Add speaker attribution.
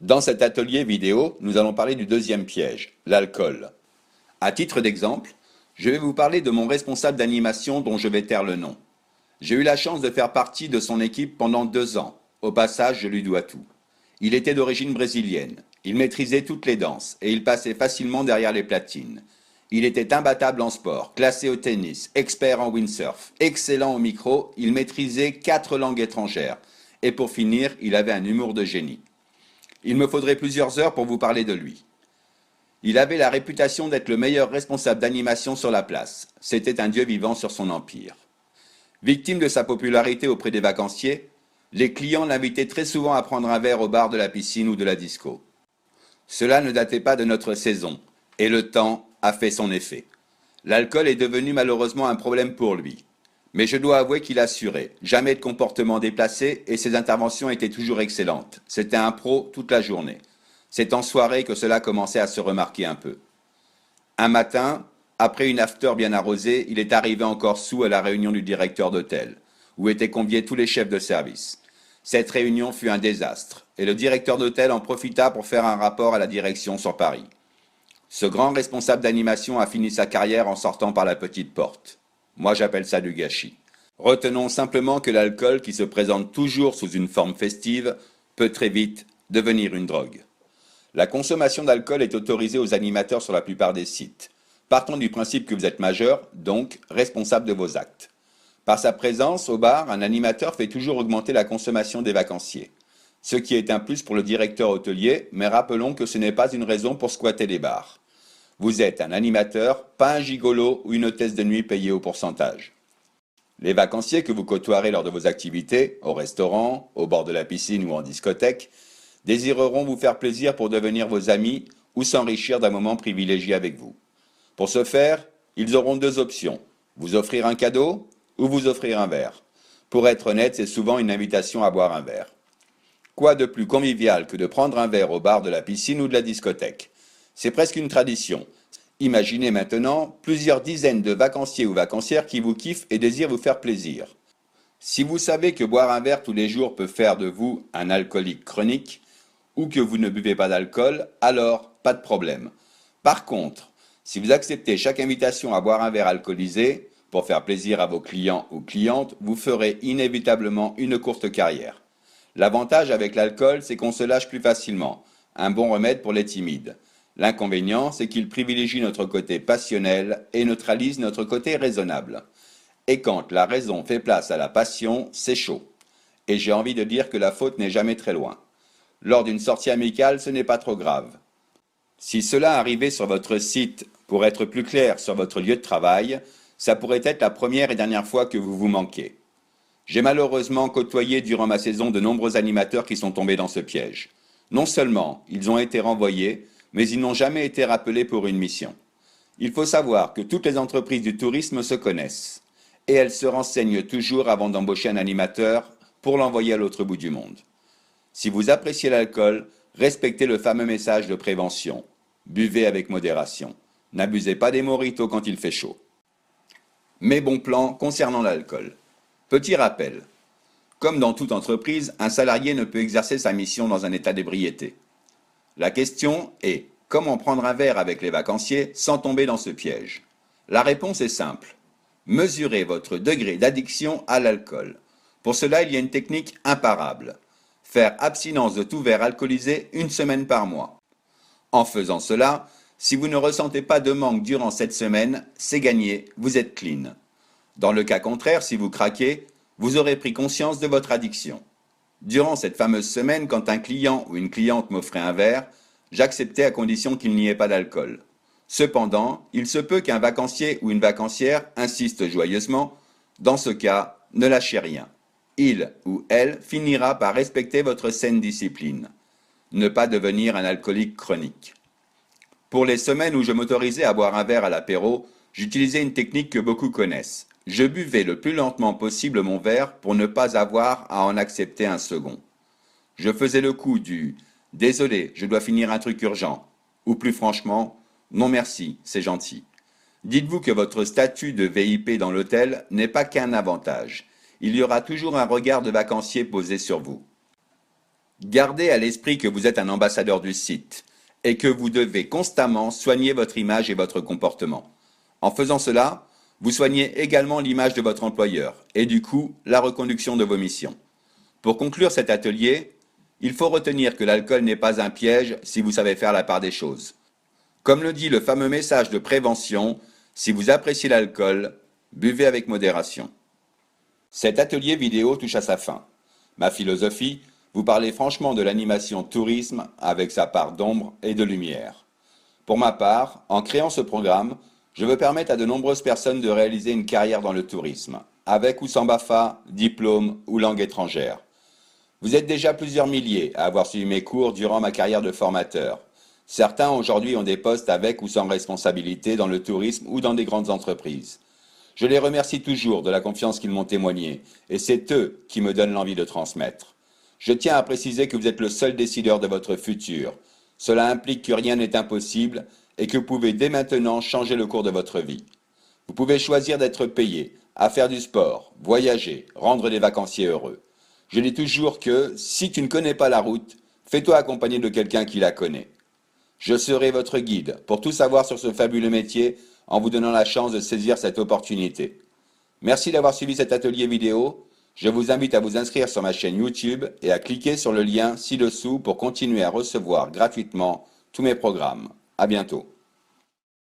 Speaker 1: Dans cet atelier vidéo, nous allons parler du deuxième piège, l'alcool. À titre d'exemple, je vais vous parler de mon responsable d'animation dont je vais taire le nom. J'ai eu la chance de faire partie de son équipe pendant 2 ans. Au passage, je lui dois tout. Il était d'origine brésilienne. Il maîtrisait toutes les danses et il passait facilement derrière les platines. Il était imbattable en sport, classé au tennis, expert en windsurf, excellent au micro, il maîtrisait 4 langues étrangères. Et pour finir, il avait un humour de génie. Il me faudrait plusieurs heures pour vous parler de lui. Il avait la réputation d'être le meilleur responsable d'animation sur la place. C'était un dieu vivant sur son empire. Victime de sa popularité auprès des vacanciers, les clients l'invitaient très souvent à prendre un verre au bar de la piscine ou de la disco. Cela ne datait pas de notre saison, et le temps a fait son effet. L'alcool est devenu malheureusement un problème pour lui. Mais je dois avouer qu'il assurait, jamais de comportement déplacé et ses interventions étaient toujours excellentes. C'était un pro toute la journée. C'est en soirée que cela commençait à se remarquer un peu. Un matin, après une after bien arrosée, il est arrivé encore saoul à la réunion du directeur d'hôtel, où étaient conviés tous les chefs de service. Cette réunion fut un désastre, et le directeur d'hôtel en profita pour faire un rapport à la direction sur Paris. Ce grand responsable d'animation a fini sa carrière en sortant par la petite porte. Moi j'appelle ça du gâchis. Retenons simplement que l'alcool, qui se présente toujours sous une forme festive, peut très vite devenir une drogue. La consommation d'alcool est autorisée aux animateurs sur la plupart des sites. Partons du principe que vous êtes majeur, donc responsable de vos actes. Par sa présence au bar, un animateur fait toujours augmenter la consommation des vacanciers. Ce qui est un plus pour le directeur hôtelier, mais rappelons que ce n'est pas une raison pour squatter les bars. Vous êtes un animateur, pas un gigolo ou une hôtesse de nuit payée au pourcentage. Les vacanciers que vous côtoierez lors de vos activités, au restaurant, au bord de la piscine ou en discothèque, désireront vous faire plaisir pour devenir vos amis ou s'enrichir d'un moment privilégié avec vous. Pour ce faire, ils auront 2 options, vous offrir un cadeau ou vous offrir un verre. Pour être honnête, c'est souvent une invitation à boire un verre. Quoi de plus convivial que de prendre un verre au bar de la piscine ou de la discothèque? C'est presque une tradition. Imaginez maintenant plusieurs dizaines de vacanciers ou vacancières qui vous kiffent et désirent vous faire plaisir. Si vous savez que boire un verre tous les jours peut faire de vous un alcoolique chronique, ou que vous ne buvez pas d'alcool, alors pas de problème. Par contre, si vous acceptez chaque invitation à boire un verre alcoolisé, pour faire plaisir à vos clients ou clientes, vous ferez inévitablement une courte carrière. L'avantage avec l'alcool, c'est qu'on se lâche plus facilement, un bon remède pour les timides. L'inconvénient, c'est qu'il privilégie notre côté passionnel et neutralise notre côté raisonnable. Et quand la raison fait place à la passion, c'est chaud. Et j'ai envie de dire que la faute n'est jamais très loin. Lors d'une sortie amicale, ce n'est pas trop grave. Si cela arrivait sur votre site, pour être plus clair, sur votre lieu de travail, ça pourrait être la première et dernière fois que vous vous manquez. J'ai malheureusement côtoyé durant ma saison de nombreux animateurs qui sont tombés dans ce piège. Non seulement ils ont été renvoyés, mais ils n'ont jamais été rappelés pour une mission. Il faut savoir que toutes les entreprises du tourisme se connaissent, et elles se renseignent toujours avant d'embaucher un animateur pour l'envoyer à l'autre bout du monde. Si vous appréciez l'alcool, respectez le fameux message de prévention. Buvez avec modération. N'abusez pas des mojitos quand il fait chaud. Mes bons plans concernant l'alcool. Petit rappel. Comme dans toute entreprise, un salarié ne peut exercer sa mission dans un état d'ébriété. La question est, comment prendre un verre avec les vacanciers sans tomber dans ce piège? La réponse est simple. Mesurez votre degré d'addiction à l'alcool. Pour cela, il y a une technique imparable. Faire abstinence de tout verre alcoolisé 1 semaine par mois. En faisant cela, si vous ne ressentez pas de manque durant cette semaine, c'est gagné, vous êtes clean. Dans le cas contraire, si vous craquez, vous aurez pris conscience de votre addiction. Durant cette fameuse semaine, quand un client ou une cliente m'offrait un verre, j'acceptais à condition qu'il n'y ait pas d'alcool. Cependant, il se peut qu'un vacancier ou une vacancière insiste joyeusement. Dans ce cas, ne lâchez rien. Il ou elle finira par respecter votre saine discipline. Ne pas devenir un alcoolique chronique. Pour les semaines où je m'autorisais à boire un verre à l'apéro, j'utilisais une technique que beaucoup connaissent. Je buvais le plus lentement possible mon verre pour ne pas avoir à en accepter un second. Je faisais le coup du « Désolé, je dois finir un truc urgent » ou plus franchement « Non merci, c'est gentil ». Dites-vous que votre statut de VIP dans l'hôtel n'est pas qu'un avantage. Il y aura toujours un regard de vacancier posé sur vous. Gardez à l'esprit que vous êtes un ambassadeur du site et que vous devez constamment soigner votre image et votre comportement. En faisant cela, vous soignez également l'image de votre employeur et du coup la reconduction de vos missions. Pour conclure cet atelier, il faut retenir que l'alcool n'est pas un piège si vous savez faire la part des choses. Comme le dit le fameux message de prévention, si vous appréciez l'alcool, buvez avec modération. Cet atelier vidéo touche à sa fin. Ma philosophie, vous parler franchement de l'animation tourisme avec sa part d'ombre et de lumière. Pour ma part, en créant ce programme, je veux permettre à de nombreuses personnes de réaliser une carrière dans le tourisme, avec ou sans BAFA, diplôme ou langue étrangère. Vous êtes déjà plusieurs milliers à avoir suivi mes cours durant ma carrière de formateur. Certains aujourd'hui ont des postes avec ou sans responsabilité dans le tourisme ou dans des grandes entreprises. Je les remercie toujours de la confiance qu'ils m'ont témoignée, et c'est eux qui me donnent l'envie de transmettre. Je tiens à préciser que vous êtes le seul décideur de votre futur. Cela implique que rien n'est impossible et que vous pouvez dès maintenant changer le cours de votre vie. Vous pouvez choisir d'être payé, à faire du sport, voyager, rendre les vacanciers heureux. Je dis toujours que, si tu ne connais pas la route, fais-toi accompagner de quelqu'un qui la connaît. Je serai votre guide pour tout savoir sur ce fabuleux métier en vous donnant la chance de saisir cette opportunité. Merci d'avoir suivi cet atelier vidéo. Je vous invite à vous inscrire sur ma chaîne YouTube et à cliquer sur le lien ci-dessous pour continuer à recevoir gratuitement tous mes programmes. À bientôt.